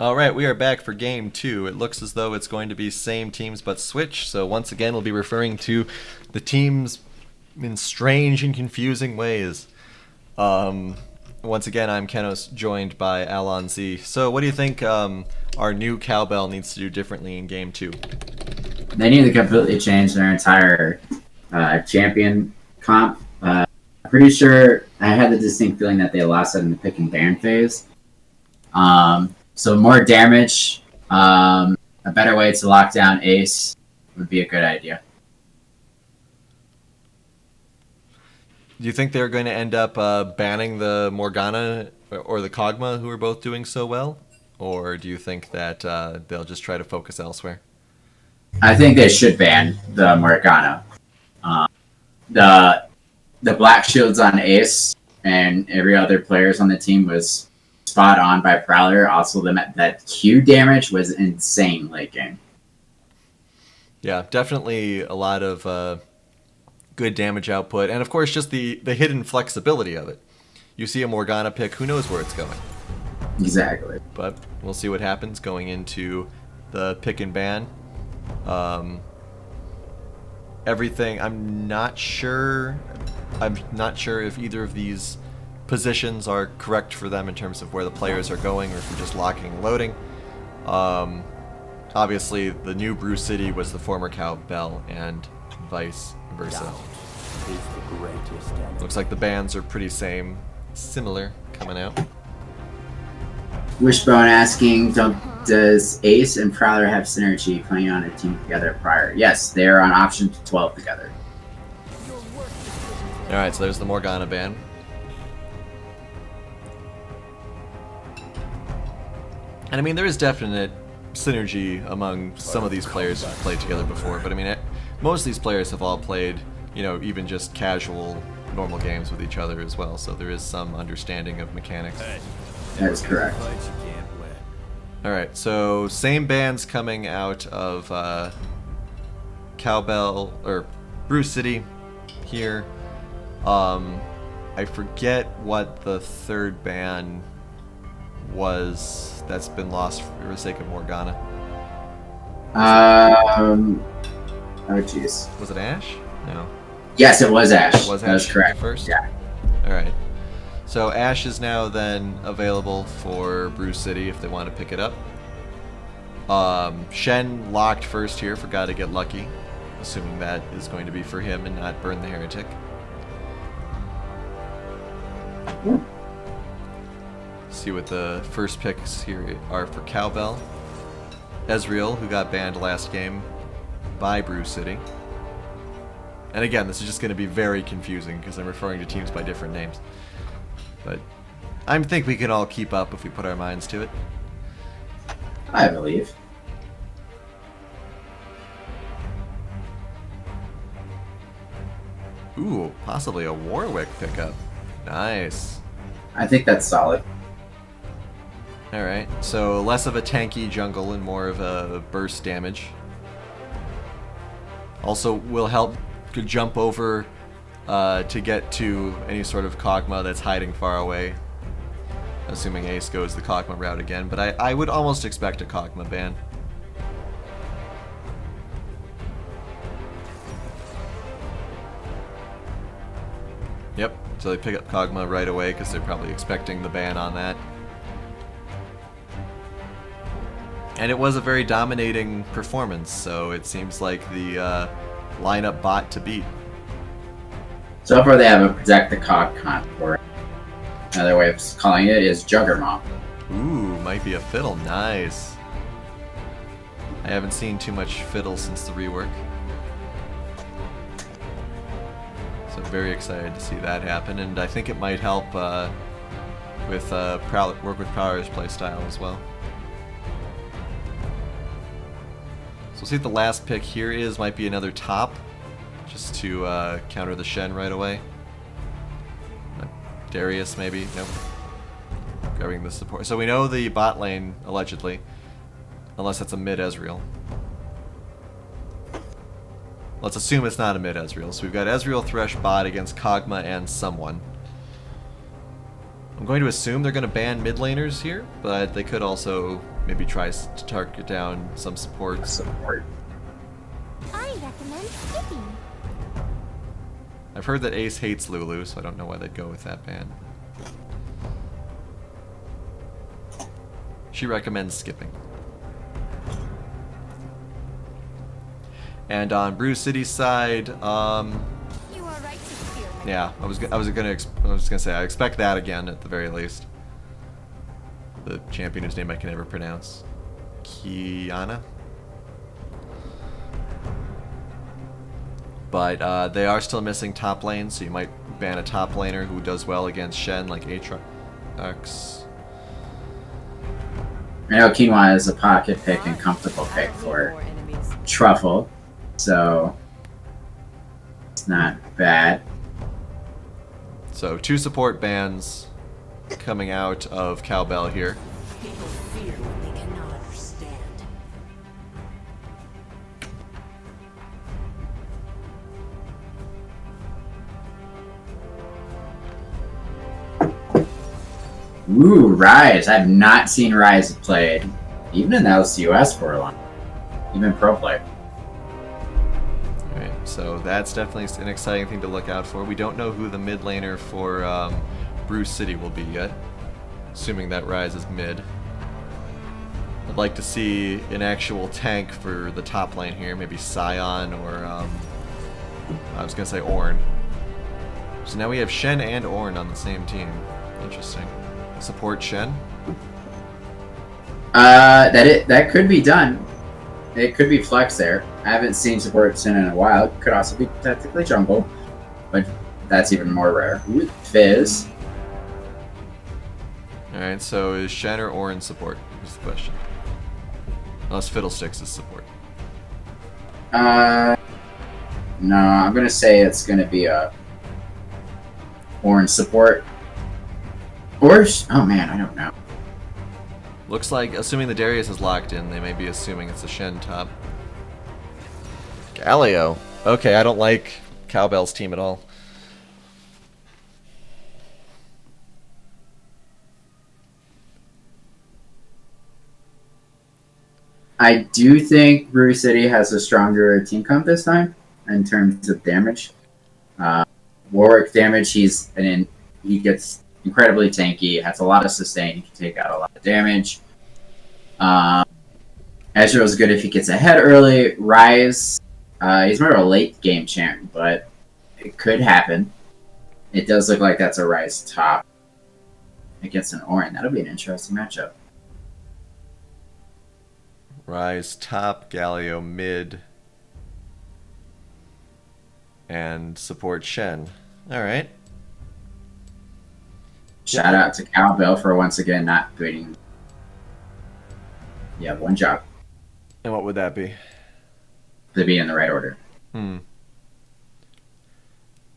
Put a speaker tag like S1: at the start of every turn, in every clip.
S1: All right, we are back for game two. It looks as though it's going to be same teams but switch. So once again, we'll be referring to the teams in strange and confusing ways. Once again, I'm Kenos, joined by Alon Z. So what do you think our new cowbell needs to do differently in game two?
S2: They need to completely change their entire champion comp. I'm pretty sure I had the distinct feeling that they lost it in the pick and ban phase. So more damage, a better way to lock down Ace would be a good idea.
S1: Do you think they're going to end up banning the Morgana or the Kog'Maw, who are both doing so well? Or do you think that they'll just try to focus elsewhere?
S2: I think they should ban the Morgana. The black shields on Ace and every other players on the team was spot on by Prowler. Also, that Q damage was insane late game.
S1: Yeah, definitely a lot of good damage output, and of course just the hidden flexibility of it. You see a Morgana pick, who knows where it's going?
S2: Exactly.
S1: But we'll see what happens going into the pick and ban. Everything, I'm not sure if either of these positions are correct for them in terms of where the players are going, or if they're just locking and loading. Obviously the new Brew City was the former cowbell, and vice versa. Looks like the bans are pretty similar coming out.
S2: Wishbone asking, does Ace and Prowler have synergy playing on a team together prior? Yes, they are on option 12 together.
S1: Alright, so there's the Morgana ban. And I mean, there is definite synergy among some of these players who've played together before, but I mean, most of these players have all played, even just casual, normal games with each other as well, so there is some understanding of mechanics.
S2: That is correct.
S1: Alright, so same bans coming out of Cowbell, or Brew City here. I forget what the third ban was that's been lost for the sake of Morgana.
S2: Oh jeez.
S1: Was it Ashe? No.
S2: Yes, it was Ashe.
S1: Was
S2: That was
S1: Ashe
S2: correct.
S1: first?
S2: Yeah.
S1: Alright. So Ashe is now then available for Brew City if they want to pick it up. Shen locked first here, forgot to get lucky. Assuming that is going to be for him and not Burn the Heretic. See what the first picks here are for Cowbell. Ezreal, who got banned last game by Brew City. And again, this is just going to be very confusing because I'm referring to teams by different names. But I think we can all keep up if we put our minds to it.
S2: I believe.
S1: Ooh, possibly a Warwick pickup. Nice.
S2: I think that's solid.
S1: Alright, so less of a tanky jungle and more of a burst damage. Also will help to jump over to get to any sort of Kog'Maw that's hiding far away. Assuming Ace goes the Kog'Maw route again, but I would almost expect a Kog'Maw ban. Yep, so they pick up Kog'Maw right away because they're probably expecting the ban on that. And it was a very dominating performance, so it seems like the lineup bot to beat.
S2: So far they have a Protect the Cog comp for it. Another way of calling it is Juggernaut.
S1: Ooh, might be a Fiddle. Nice. I haven't seen too much Fiddle since the rework. So very excited to see that happen, and I think it might help with work with Prowler's playstyle as well. So we'll see what the last pick here is. Might be another top, just to counter the Shen right away. Darius maybe? Nope. Grabbing the support. So we know the bot lane, allegedly. Unless it's a mid Ezreal. Let's assume it's not a mid Ezreal. So we've got Ezreal Thresh bot against Kog'Maw and someone. I'm going to assume they're going to ban mid laners here, but they could also maybe try to target down some supports.
S3: I recommend skipping.
S1: I've heard that Ace hates Lulu, so I don't know why they'd go with that ban. She recommends skipping. And on Brew City's side,
S3: You are right to fear me.
S1: yeah, I was gonna say I expect that again at the very least. The champion whose name I can never pronounce, Kiana. But they are still missing top lane, so you might ban a top laner who does well against Shen, like Aatrox.
S2: I know Quinoa is a pocket pick and comfortable pick for Truffle, so it's not bad.
S1: So 2 support bans coming out of Cowbell here.
S4: People fear what they cannot understand.
S2: Ooh, Ryze. I've not seen Ryze played, even in the LCUS for a long time. Even pro play.
S1: Alright, so that's definitely an exciting thing to look out for. We don't know who the mid laner for Brew City will be yet, assuming that Ryze is mid. I'd like to see an actual tank for the top lane here, maybe Scion or, I was going to say Ornn. So now we have Shen and Ornn on the same team. Interesting. Support Shen?
S2: That could be done. It could be flex there. I haven't seen support Shen in a while. It could also be technically jungle, but that's even more rare. Ooh, Fizz.
S1: Alright, so is Shen or Ornn support? Is the question. Unless Fiddlesticks is support.
S2: No, I'm gonna say it's gonna be a Ornn support. Or oh man, I don't know.
S1: Looks like, assuming the Darius is locked in, they may be assuming it's a Shen top. Galio. Okay, I don't like Cowbell's team at all.
S2: I do think Brew City has a stronger team comp this time in terms of damage. Warwick damage, he gets incredibly tanky, has a lot of sustain, he can take out a lot of damage. Ezreal is good if he gets ahead early. Ryze, he's more of a late game champ, but it could happen. It does look like that's a Ryze top against an Ornn. That'll be an interesting matchup.
S1: Ryze top, Galio mid, and support Shen. Alright.
S2: Shout out to Cowbell for once again not beating. Yeah, one job.
S1: And what would that be?
S2: To be in the right order.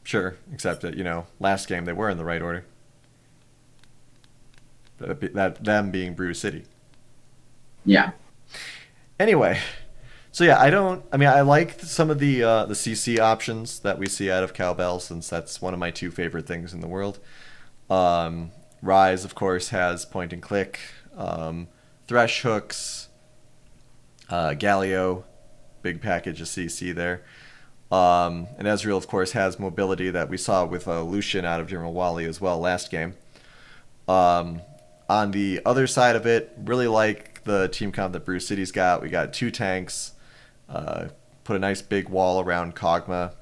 S1: Sure, except that, you know, last game they were in the right order. Them being Brew City.
S2: Yeah.
S1: Anyway, so yeah, I like some of the CC options that we see out of Cowbell, since that's one of my 2 favorite things in the world. Ryze, of course, has point and click, Thresh hooks, Galio, big package of CC there. And Ezreal, of course, has mobility that we saw with Lucian out of General Wally as well last game. On the other side of it, really like the team comp that Brew City's got. We got 2 tanks, put a nice big wall around Kog'Maw.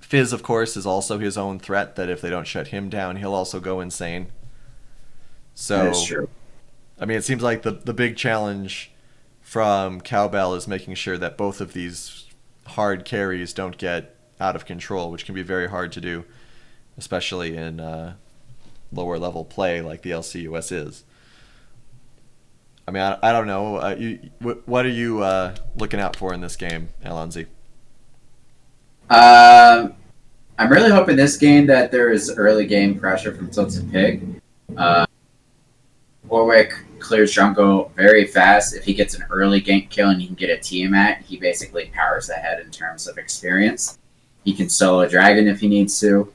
S1: Fizz, of course, is also his own threat, that if they don't shut him down, he'll also go insane. So,
S2: That is true.
S1: I mean, it seems like the big challenge from Cowbell is making sure that both of these hard carries don't get out of control, which can be very hard to do, especially in lower level play like the LCUS is. I mean, I don't know. What are you looking out for in this game, Alonzi?
S2: I'm really hoping this game that there is early game pressure from Tilted Pig. Warwick clears jungle very fast. If he gets an early gank kill and he can get a Tiamat, he basically powers ahead in terms of experience. He can solo a dragon if he needs to.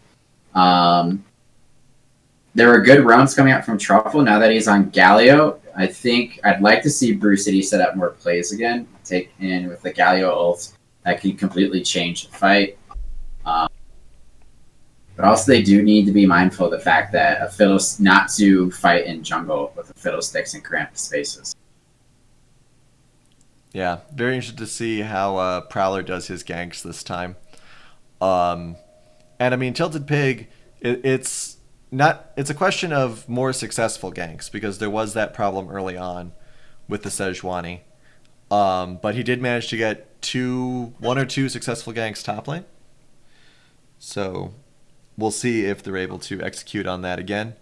S2: there were good rounds coming out from Truffle. Now that he's on Galio, I think I'd like to see Brew City set up more plays again. Take in with the Galio ult that could completely change the fight. But also they do need to be mindful of the fact that not to fight in jungle with the Fiddlesticks and cramped spaces.
S1: Yeah, very interested to see how Prowler does his ganks this time. And I mean, Tilted Pig, it's a question of more successful ganks, because there was that problem early on with the Sejuani. But he did manage to get one or two successful ganks top lane. So we'll see if they're able to execute on that again.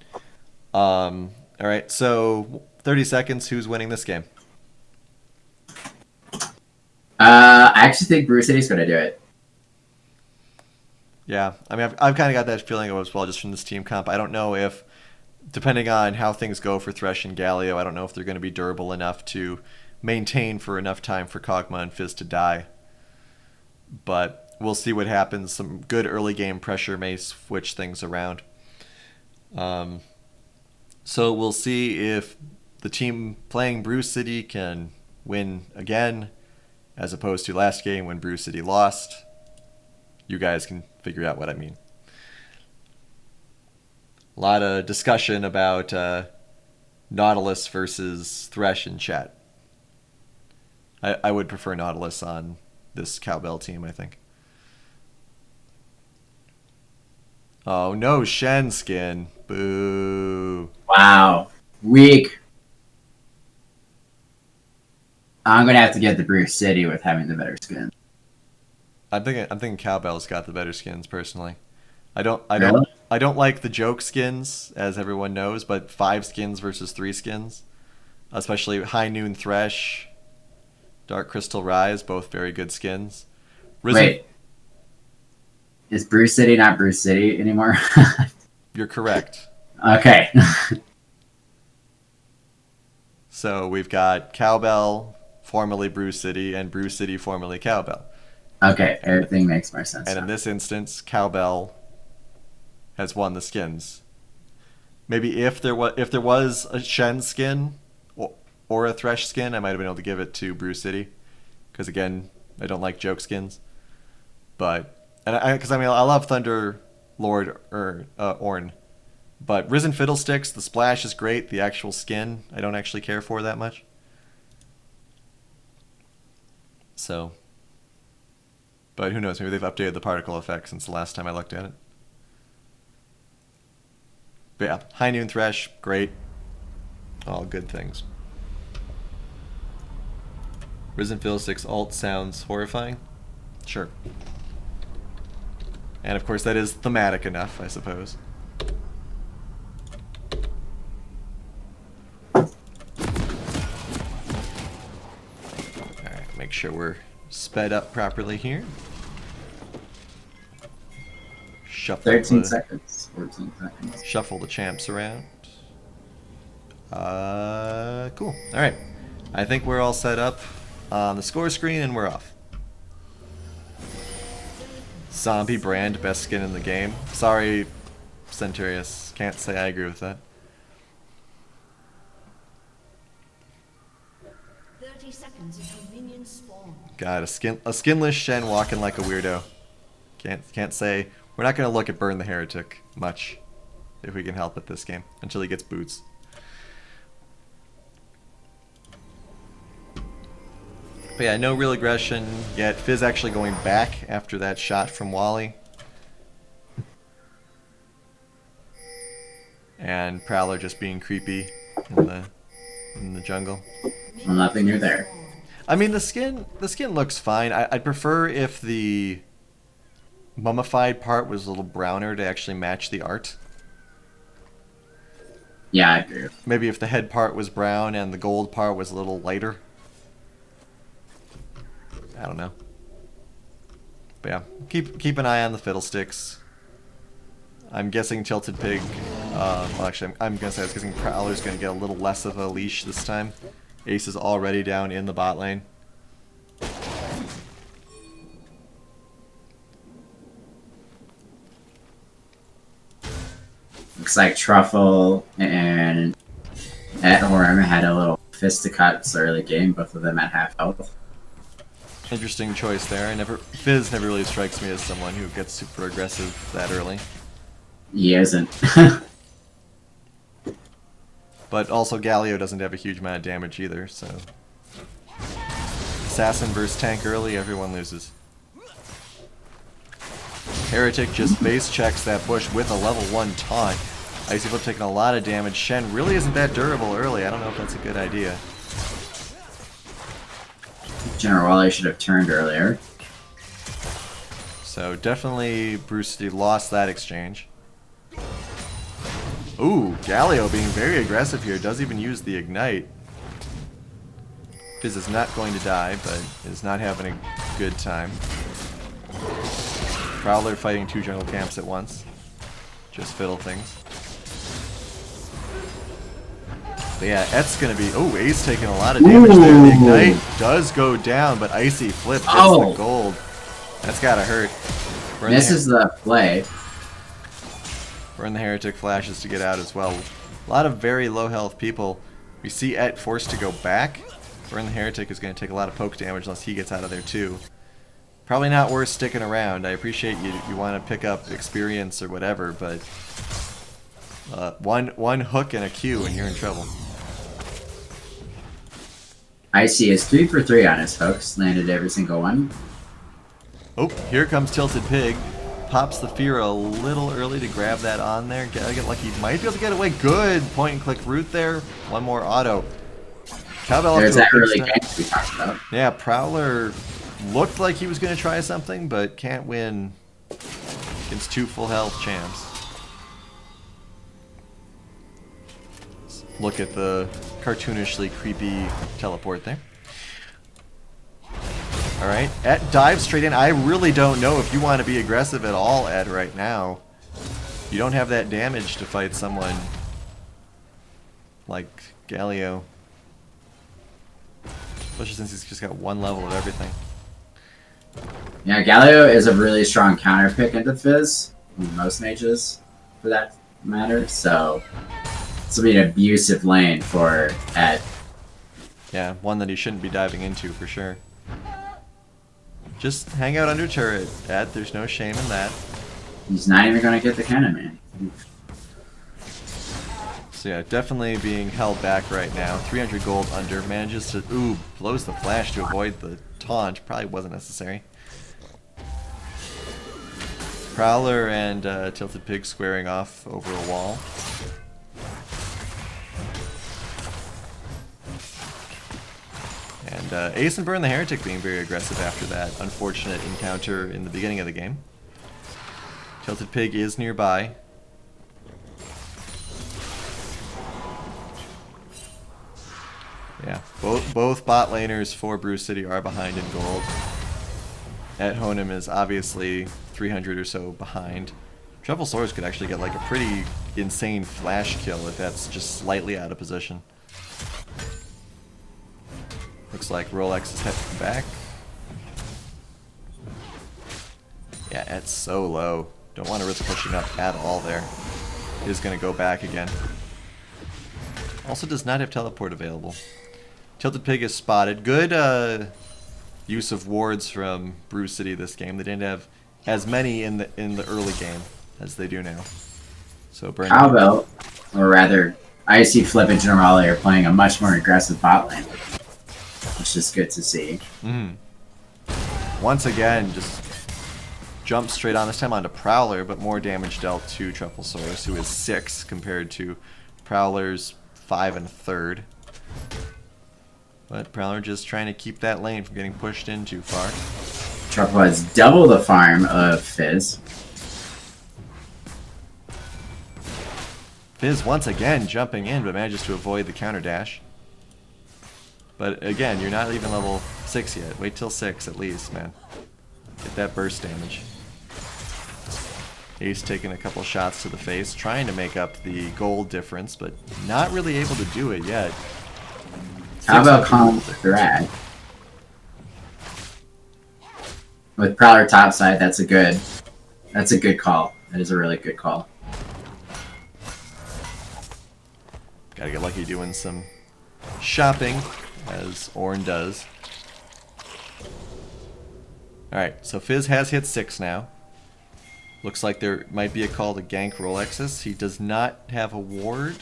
S1: All right, so 30 seconds. Who's winning this game?
S2: I actually think Brew City's going to do it.
S1: Yeah, I mean, I've kind of got that feeling as well, just from this team comp. I don't know if, depending on how things go for Thresh and Galio, I don't know if they're going to be durable enough to maintain for enough time for Kog'Maw and Fizz to die. But we'll see what happens. Some good early game pressure may switch things around. So we'll see if the team playing Brew City can win again, as opposed to last game when Brew City lost. You guys can figure out what I mean. A lot of discussion about Nautilus versus Thresh in chat. I would prefer Nautilus on this Cowbell team, I think. Oh no, Shen skin. Boo.
S2: Wow. Weak. I'm going to have to get the Brew City with having the better skin.
S1: I'm thinking Cowbell's got the better skins personally. I don't like the joke skins, as everyone knows, but 5 skins versus 3 skins, especially High Noon Thresh, Dark Crystal Ryze, both very good skins.
S2: Wait, is Brew City not Brew City anymore?
S1: You're correct.
S2: Okay.
S1: So we've got Cowbell, formerly Brew City, and Brew City, formerly Cowbell.
S2: Okay, everything makes more sense.
S1: And
S2: now.
S1: in this instance, Cowbell has won the skins. Maybe if there was a Shen skin or a Thresh skin, I might have been able to give it to Brew City, because again, I don't like joke skins. But I love Thunder Lord Ornn, but Risen Fiddlesticks, the splash is great. The actual skin, I don't actually care for that much. So. But who knows? Maybe they've updated the particle effect since the last time I looked at it. But yeah, High Noon Thresh, great. All good things. Risen Fiddlesticks ult sounds horrifying. Sure. And of course that is thematic enough, I suppose. Alright, make sure we're sped up properly here. Shuffle
S2: 13 seconds. 14 seconds.
S1: Shuffle the champs around. Cool. Alright. I think we're all set up on the score screen and we're off. Zombie Brand, best skin in the game. Sorry, Centurious. Can't say I agree with that.
S4: 30 seconds until minions spawn.
S1: God, a skinless Shen walking like a weirdo. Can't say. We're not going to look at Burn the Heretic much, if we can help it this game, until he gets boots. But yeah, no real aggression yet. Fizz actually going back after that shot from Wally. And Prowler just being creepy in the jungle.
S2: Well, nothing new there.
S1: I mean, the skin looks fine. I'd prefer if the mummified part was a little browner to actually match the art.
S2: Yeah, I agree.
S1: Maybe if the head part was brown and the gold part was a little lighter. I don't know. But yeah, keep an eye on the Fiddlesticks. I'm guessing Tilted Pig. Well, actually, I'm gonna say I was guessing Prowler's gonna get a little less of a leash this time. Ace is already down in the bot lane.
S2: Looks like Truffle and Orm had a little fisticuffs early game, both of them at half health.
S1: Interesting choice there. Fizz never really strikes me as someone who gets super aggressive that early.
S2: He isn't.
S1: But also Galio doesn't have a huge amount of damage either, so... Assassin versus tank early, everyone loses. Heretic just base checks that bush with a level 1 taunt. Icy Flip taking a lot of damage. Shen really isn't that durable early. I don't know if that's a good idea.
S2: General Wally should have turned earlier.
S1: So definitely Bruce City lost that exchange. Ooh, Galio being very aggressive here. Does even use the Ignite. Fizz is not going to die, but is not having a good time. Prowler fighting 2 jungle camps at once. Just fiddle things. But yeah, Et's gonna be... Oh, Ace taking a lot of damage there. The Ignite does go down, but Icy Flip gets the gold. That's gotta hurt.
S2: This is the play.
S1: Burn the Heretic flashes to get out as well. A lot of very low health people. We see Et forced to go back. Burn the Heretic is going to take a lot of poke damage unless he gets out of there too. Probably not worth sticking around. I appreciate you want to pick up experience or whatever, but one hook and a Q and you're in trouble.
S2: Icy is 3 for 3 on his hooks. Landed every single one.
S1: Oh, here comes Tilted Pig. Pops the fear a little early to grab that on there. Gotta get lucky. Might be able to get away. Good point and click route there. One more auto. Cowbell
S2: There's that early game we talked about.
S1: Yeah, Prowler looked like he was going to try something, but can't win against 2 full health champs. Look at the cartoonishly creepy teleport there. Alright, Ed dives straight in. I really don't know if you want to be aggressive at all, Ed, right now. You don't have that damage to fight someone like Galio. Especially since he's just got 1 level of everything.
S2: Yeah, Galio is a really strong counter pick into Fizz. Most mages, for that matter. So, this will be an abusive lane for Ed.
S1: Yeah, one that he shouldn't be diving into for sure. Just hang out under turret, Ed. There's no shame in that.
S2: He's not even going to get the cannon, man.
S1: So yeah, definitely being held back right now. 300 gold under. Manages to... Ooh, blows the flash to avoid the taunt. Probably wasn't necessary. Prowler and Tilted Pig squaring off over a wall. And Ace and Burn the Heretic being very aggressive after that unfortunate encounter in the beginning of the game. Tilted Pig is nearby. Yeah, both bot laners for Brew City are behind in gold. At Honem is obviously 300 or so behind. Truffle Swords could actually get like a pretty insane flash kill if that's just slightly out of position. Looks like Rolex is heading back. Yeah, it's so low. Don't want to risk pushing up at all there. It is going to go back again. Also does not have teleport available. Tilted Pig is spotted. Good use of wards from Brew City this game. They didn't have as many in the early game as they do now. So
S2: Cowbell, or rather, Icy Flip and Generale are playing a much more aggressive bot lane, which is good to see.
S1: Once again, just jump straight on, this time onto Prowler, but more damage dealt to Trufflesaurus, who is 6 compared to Prowler's 5 1/3. But Prowler just trying to keep that lane from getting pushed in too far.
S2: Truffle has double the farm of Fizz.
S1: Fizz once again jumping in, but manages to avoid the counter dash. But again, you're not even level 6 yet. Wait till 6 at least, man. Get that burst damage. Ace taking a couple shots to the face, trying to make up the gold difference, but not really able to do it yet.
S2: How about calm drag? With Prowler topside, that's a good call. That is a really good call.
S1: Gotta get lucky doing some shopping, as Ornn does. Alright, so Fizz has hit 6 now. Looks like there might be a call to gank Rolexus. He does not have a ward.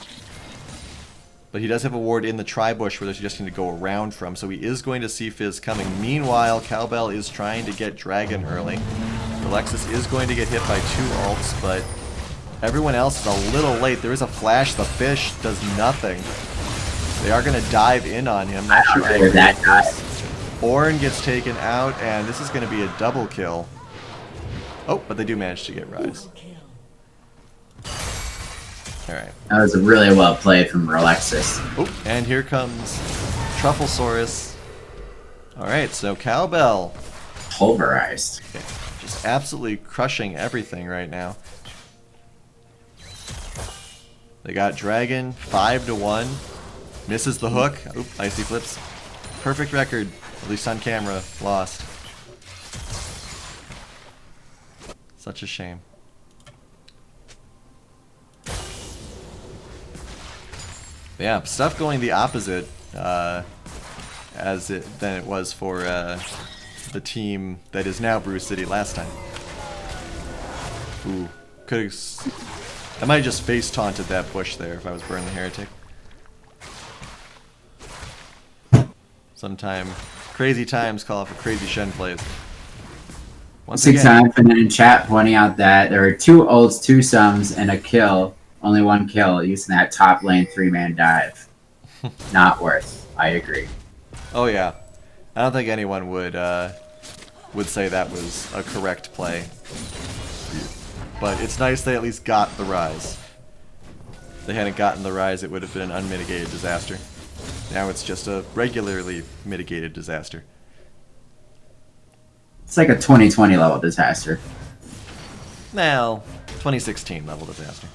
S1: But he does have a ward in the tri-bush where there's just going to go around from, so he is going to see Fizz coming. Meanwhile, Cowbell is trying to get Dragon early. Rolexus is going to get hit by 2 ults, but everyone else is a little late. There is a flash. The fish does nothing. They are going to dive in on him. Not sure
S2: where that guy.
S1: Ornn gets taken out, and this is going to be a double kill. Oh, but they do manage to get Ryze. Alright.
S2: That was really well played from Rolexus.
S1: Oh, and here comes Trufflesaurus. Alright, so Cowbell.
S2: Pulverized.
S1: Okay, just absolutely crushing everything right now. They got Dragon, 5-1. Misses the hook. Oop, icy flips. Perfect record, at least on camera. Lost. Such a shame. Yeah, stuff going the opposite than it was for the team that is now Brew City last time. Ooh, I might have just face taunted that push there if I was Burn the Heretic. Sometime crazy times call for crazy Shen plays. Once again,
S2: and then in chat pointing out that there were 2 ults, 2 sums, and a kill. Only 1 kill using that top lane 3-man dive. Not worth. I agree.
S1: Oh yeah, I don't think anyone would say that was a correct play. But it's nice they at least got the Ryze. If they hadn't gotten the Ryze, it would have been an unmitigated disaster. Now it's just a regularly mitigated disaster.
S2: It's like a 2020 level disaster.
S1: Now, 2016 level disaster.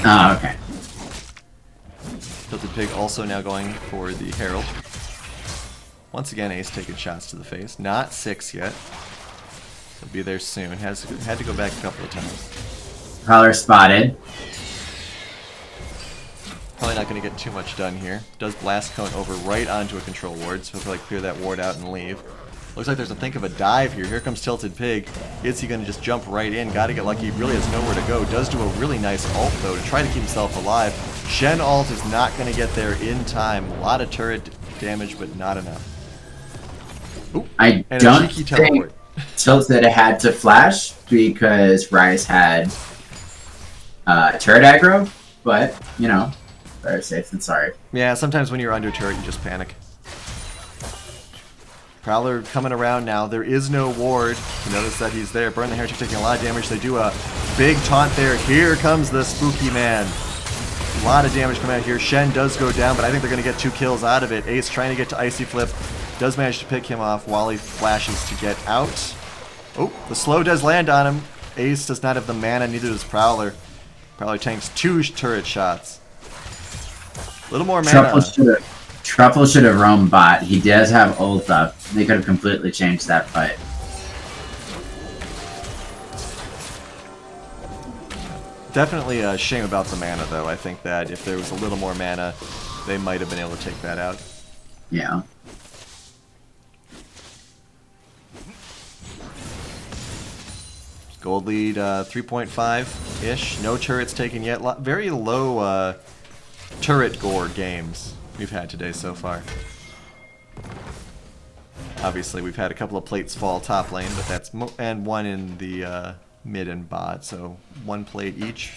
S2: Oh, okay.
S1: Tilted Pig also now going for the Herald. Once again, Ace taking shots to the face. Not 6 yet. He'll be there soon. Had to go back a couple of times.
S2: Prowler spotted.
S1: Probably not going to get too much done here. Does Blast Cone over right onto a control ward, so he'll clear that ward out and leave. Looks like there's a think of a dive here. Here comes Tilted Pig. Is he going to just jump right in? Got to get lucky. He really has nowhere to go. Does do a really nice ult, though, to try to keep himself alive. Shen ult is not going to get there in time. A lot of turret damage, but not enough. Ooh,
S2: I
S1: and
S2: don't
S1: a cheeky
S2: think
S1: teleport.
S2: Tilted had to flash because Ryze had turret aggro, but, you know, better safe than sorry.
S1: Yeah, sometimes when you're under turret, you just panic. Prowler coming around now. There is no ward. You notice that he's there. Burn the Heretic taking a lot of damage. They do a big taunt there. Here comes the spooky man. A lot of damage coming out here. Shen does go down, but I think they're going to get 2 kills out of it. Ace trying to get to Icy Flip. Does manage to pick him off while he flashes to get out. Oh, the slow does land on him. Ace does not have the mana, neither does Prowler. Prowler tanks 2 turret shots. A little more mana.
S2: Truffle should have roamed bot. He does have ult up. They could have completely changed that fight.
S1: Definitely a shame about the mana, though. I think that if there was a little more mana, they might have been able to take that out.
S2: Yeah.
S1: Gold lead 3.5-ish. No turrets taken yet. Very low turret gore games we've had today so far. Obviously, we've had a couple of plates fall top lane, but that's and one in the mid and bot, so 1 plate each.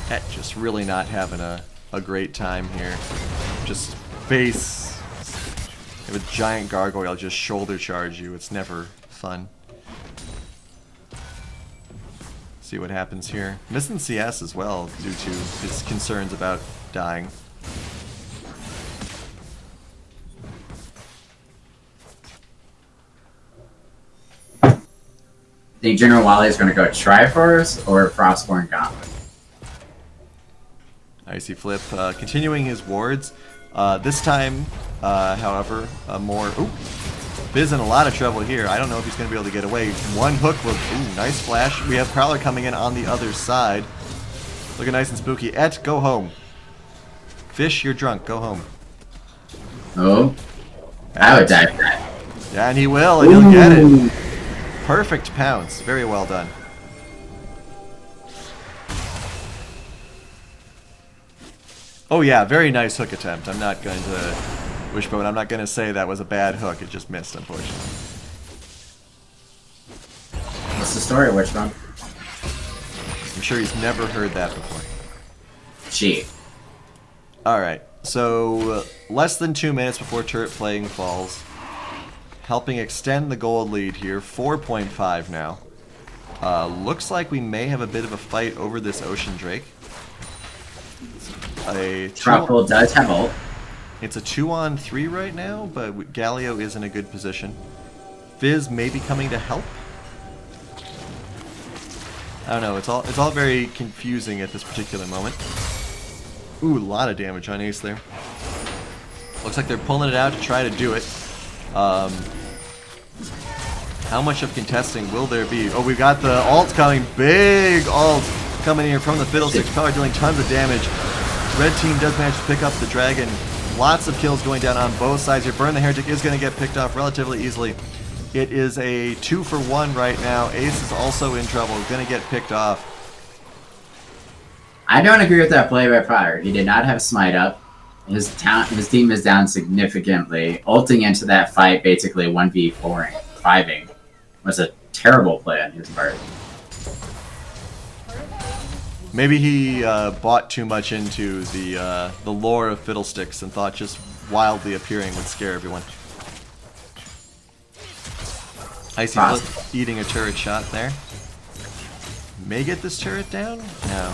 S1: Pet just really not having a great time here. Just face. You have a giant gargoyle just shoulder charge you. It's never fun. See what happens here. Missing CS as well due to his concerns about dying.
S2: Think General Wally is going to go Triforce or Frostborn Gauntlet?
S1: Icy Flip continuing his wards. This time, however, more... Ooh! Fizz in a lot of trouble here. I don't know if he's going to be able to get away. 1 hook will... Ooh, nice flash. We have Prowler coming in on the other side. Looking nice and spooky. Et, go home. Fish, you're drunk. Go home.
S2: Oh. I would die for that.
S1: Yeah, and he will, and he'll get it. Perfect pounce. Very well done. Oh yeah, very nice hook attempt. I'm not going to... Wishbone, I'm not going to say that was a bad hook. It just missed, unfortunately.
S2: What's the story, Wishbone?
S1: I'm sure he's never heard that before.
S2: Gee.
S1: Alright, so less than 2 minutes before turret playing falls. Helping extend the gold lead here, 4.5 now. Looks like we may have a bit of a fight over this Ocean Drake.
S2: Tropical does have ult.
S1: It's a 2-on-3 right now, but Galio is in a good position. Fizz may be coming to help. I don't know, it's all very confusing at this particular moment. Ooh, a lot of damage on Ace there. Looks like they're pulling it out to try to do it. How much of contesting will there be? Oh, we've got the ult coming. Big ult coming here from the Fiddlesticks. Power dealing tons of damage. Red team does manage to pick up the dragon. Lots of kills going down on both sides here. Burn the Heretic is going to get picked off relatively easily. It is a 2-for-1 right now. Ace is also in trouble. Going to get picked off.
S2: I don't agree with that play by Fire. He did not have Smite up. His team is down significantly. Ulting into that fight, basically 1v4ing, 5ing, was a terrible play on his part.
S1: Maybe he bought too much into the lore of Fiddlesticks and thought just wildly appearing would scare everyone. Icy Flip eating a turret shot there. May get this turret down? No.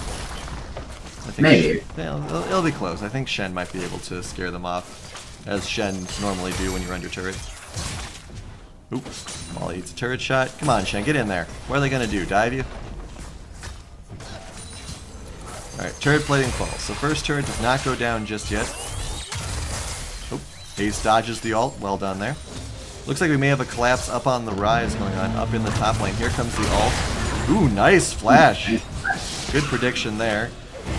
S1: I think
S2: Maybe.
S1: It'll be close. I think Shen might be able to scare them off, as Shen normally do when you're under turret. Oops. Molly eats a turret shot. Come on, Shen, get in there. What are they going to do, dive you? Alright, turret plating falls. So first turret does not go down just yet. Oh, Ace dodges the ult. Well done there. Looks like we may have a collapse up on the Ryze going on, up in the top lane. Here comes the ult. Ooh, nice flash. Good prediction there.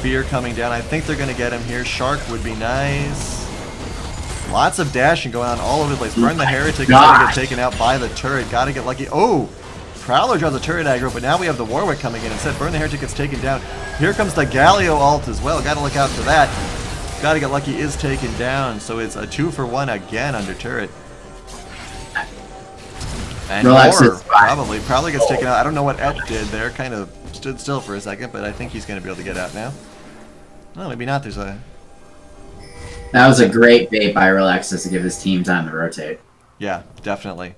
S1: Fear coming down. I think they're going to get him here. Shark would be nice. Lots of dashing going on all over the place. Burn the Heretic is going to get taken out by the turret. Got to get lucky. Oh! Prowler draws a turret aggro, but now we have the Warwick coming in. Instead, Burn the Heretic gets taken down. Here comes the Galio ult as well. Got to look out for that. Got to get lucky is taken down. So it's a 2-for-1 again under turret. And more, probably gets taken out. I don't know what Et did there. Kind of stood still for a second, but I think he's going to be able to get out now. No, maybe not. There's a...
S2: That was a great bait by Relaxus to give his team time to rotate.
S1: Yeah, definitely.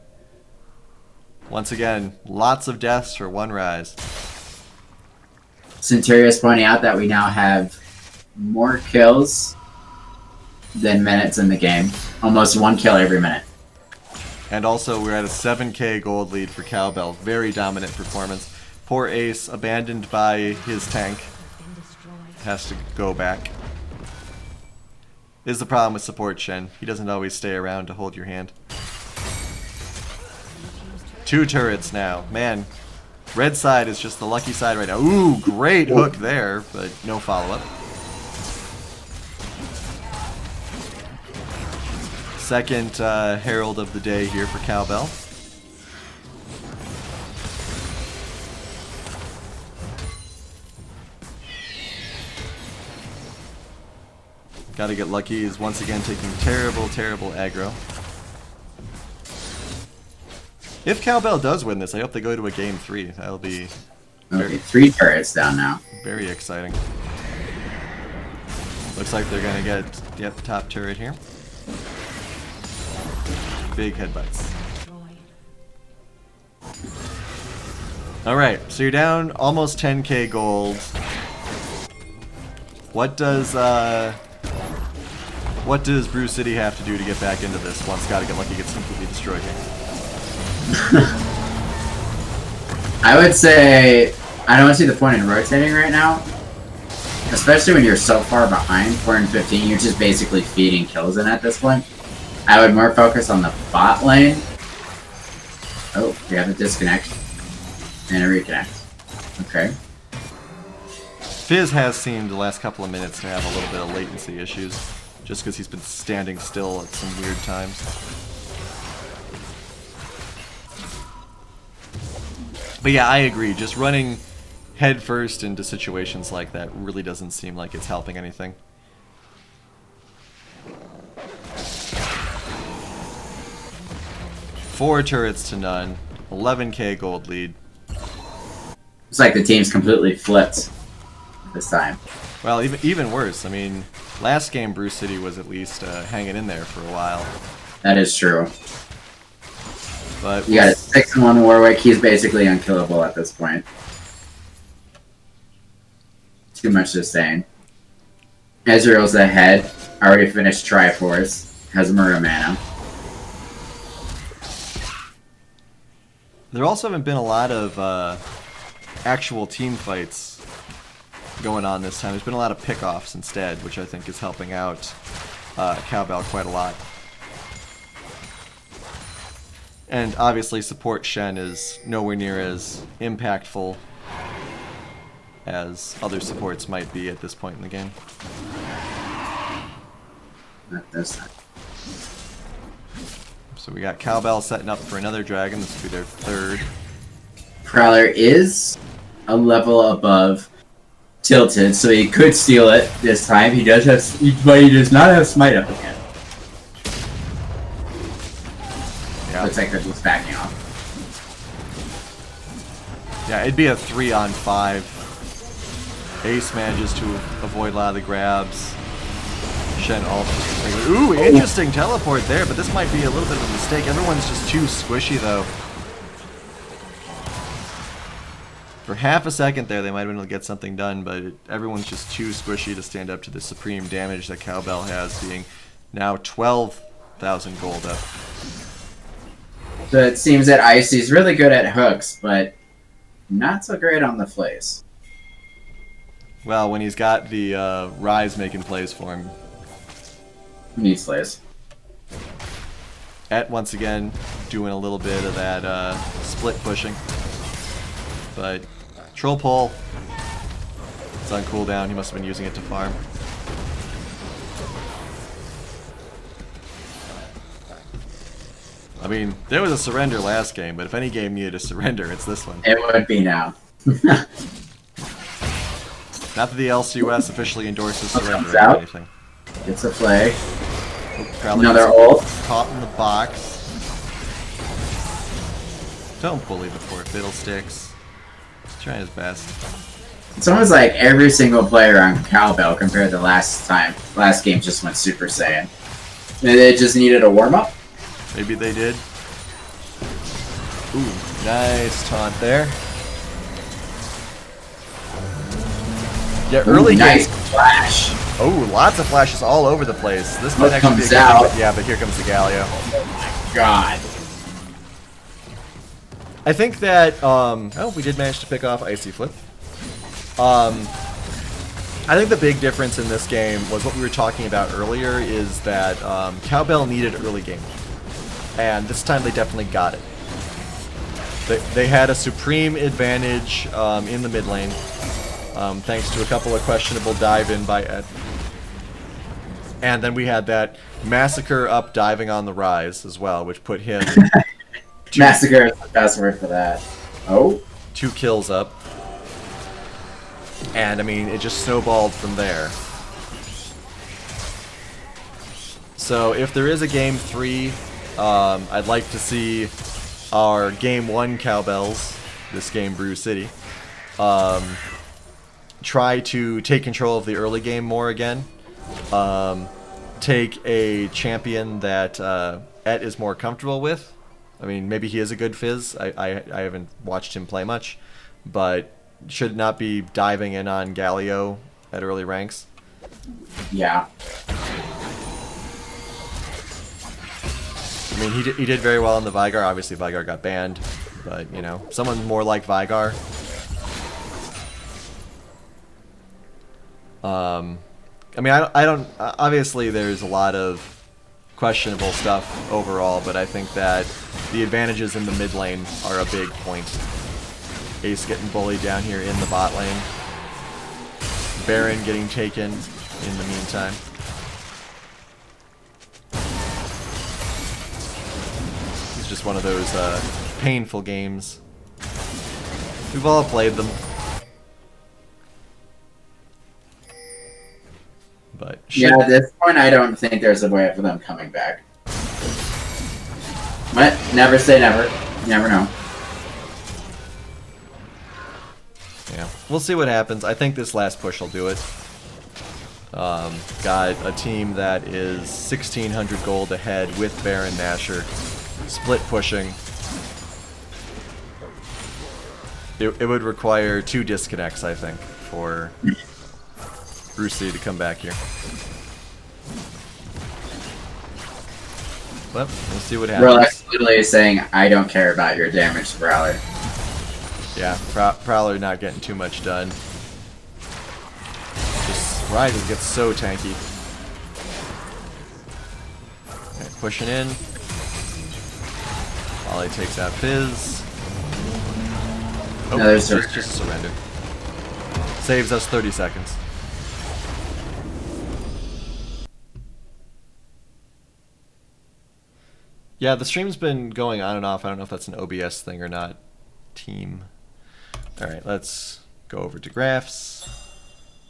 S1: Once again, lots of deaths for one Ryze.
S2: Centuria's pointing out that we now have more kills than minutes in the game. Almost 1 kill every minute.
S1: And also, we're at a 7k gold lead for Cowbell. Very dominant performance. Poor Ace, abandoned by his tank. Has to go back. Is the problem with support Shen. He doesn't always stay around to hold your hand. 2 turrets now. Man, red side is just the lucky side right now. Ooh, great hook there, but no follow-up. Second Herald of the day here for Cowbell. Gotta get lucky is once again taking terrible, terrible aggro. If Cowbell does win this, I hope they go to a game 3. That'll be
S2: Okay, 3 turrets down now.
S1: very exciting. Looks like they're gonna get, yep, top turret here. Big headbutts. Alright, so you're down almost 10k gold. What does Brew City have to do to get back into this once Gotta Get Lucky gets completely destroyed here?
S2: I would say I don't see the point in rotating right now. Especially when you're so far behind, 4 and 15, you're just basically feeding kills in at this point. I would more focus on the bot lane. Oh, we have a disconnect. And a reconnect. Okay.
S1: Fizz has seemed the last couple of minutes to have a little bit of latency issues, just because he's been standing still at some weird times. But yeah, I agree. Just running headfirst into situations like that really doesn't seem like it's helping anything. Four turrets to none, 11k gold lead.
S2: It's like the team's completely flipped this time.
S1: Well, even worse. I mean, last game Brew City was at least hanging in there for a while.
S2: That is true.
S1: But
S2: You got a 6-1 Warwick. He's basically unkillable at this point. Too much to say. Ezreal's ahead. Already finished Triforce. Has Mura mana.
S1: there also haven't been a lot of actual team fights going on this time. There's been a lot of pickoffs instead, which I think is helping out Cowbell quite a lot. And obviously support Shen is nowhere near as impactful as other supports might be at this point in the game.
S2: Not this time.
S1: So we got Cowbell setting up for another dragon. This will be their third.
S2: Prowler is a level above Tilted, so he could steal it this time. He does have, but he does not have Smite up again.
S1: Yeah.
S2: Looks like they're just backing off.
S1: Yeah, it'd be a 3-on-5. Ace manages to avoid a lot of the grabs. Shen also. Ooh, interesting teleport there, but this might be a little bit of a mistake. Everyone's just too squishy, though. For half a second there, they might have been able to get something done, but everyone's just too squishy to stand up to the supreme damage that Cowbell has, being now 12,000 gold up.
S2: So it seems that Icy's really good at hooks, but not so great on the flays.
S1: Well, when he's got the Ryze making plays for him.
S2: He needs flays.
S1: Et once again doing a little bit of that split pushing. But Troll Pole, it's on cooldown. He must have been using it to farm. I mean, there was a surrender last game, but if any game needed a surrender, it's this one.
S2: It would be now.
S1: Not that the LCUS officially endorses surrender or
S2: out.
S1: anything.
S2: Gets a play.
S1: Probably
S2: Another
S1: gets
S2: ult.
S1: caught in the box. Don't bully the poor Fiddlesticks. He's trying his best.
S2: It's almost like every single player on Cowbell compared to last time. Last game just went Super Saiyan. They just needed a warm-up.
S1: Maybe they did. Ooh, nice taunt there. Yeah, early
S2: nice
S1: games.
S2: flash.
S1: Oh, lots of flashes all over the place. This might
S2: What
S1: actually be a
S2: comes
S1: good
S2: out?
S1: thing, but yeah, but here comes the Galio.
S2: God.
S1: I think that oh, we did manage to pick off Icy Flip. I think the big difference in this game was what we were talking about earlier, is that Cowbell needed early game. And this time they definitely got it. They had a supreme advantage in the mid lane, thanks to a couple of questionable dive-in by Ed. And then we had that Massacre up diving on the Ryze as well, which put him...
S2: Massacre is the best word for that. Oh?
S1: 2 kills up. And, I mean, it just snowballed from there. So, if there is a Game 3, I'd like to see our Game 1 Cowbells, this game Brew City, try to take control of the early game more again. Take a champion that Et is more comfortable with. I mean, maybe he is a good Fizz. I haven't watched him play much, but should not be diving in on Galio at early ranks.
S2: Yeah.
S1: I mean, he did very well in the Vigar. Obviously, Vigar got banned, but, you know, someone more like Vigar. I mean, I don't... Obviously, there's a lot of questionable stuff overall, but I think that the advantages in the mid lane are a big point. Ace getting bullied down here in the bot lane. Baron getting taken in the meantime. It's just one of those painful games. We've all played them. But
S2: yeah, at this point, I don't think there's a way for them coming back. But never say never. You never know.
S1: Yeah, we'll see what happens. I think this last push will do it. Got a team that is 1,600 gold ahead with Baron Nashor. Split pushing. It would require 2 disconnects, I think, for Brucey to come back here. But we'll see what happens.
S2: Relax literally saying, I don't care about your damage to Prowler.
S1: Yeah, Prowler not getting too much done. Just Ryze gets so tanky. Okay, pushing in. Ollie takes out Fizz. Oh,
S2: Another
S1: just a surrender. Saves us 30 seconds. Yeah, the stream's been going on and off. I don't know if that's an OBS thing or not. Team. Alright, let's go over to graphs.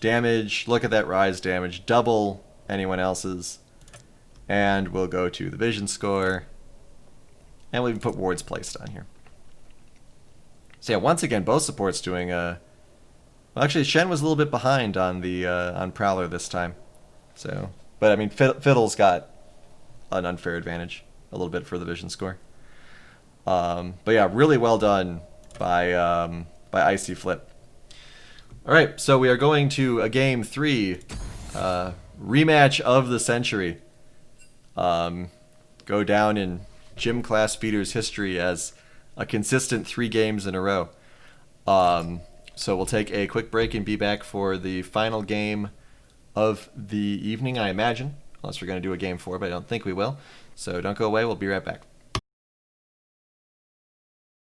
S1: Damage. Look at that Ryze damage. Double anyone else's. And we'll go to the vision score. And we'll even put wards placed on here. So yeah, once again, both supports doing well, actually, Shen was a little bit behind on the on Prowler this time. So, but I mean, Fiddle's got an unfair advantage a little bit for the vision score. But yeah, really well done by Icy Flip. All right, so we are going to a game 3, rematch of the century. Go down in gym class feeders history as a consistent 3 games in a row. So we'll take a quick break and be back for the final game of the evening, I imagine. Unless we're going to do a game 4, but I don't think we will. So don't go away, we'll be right back.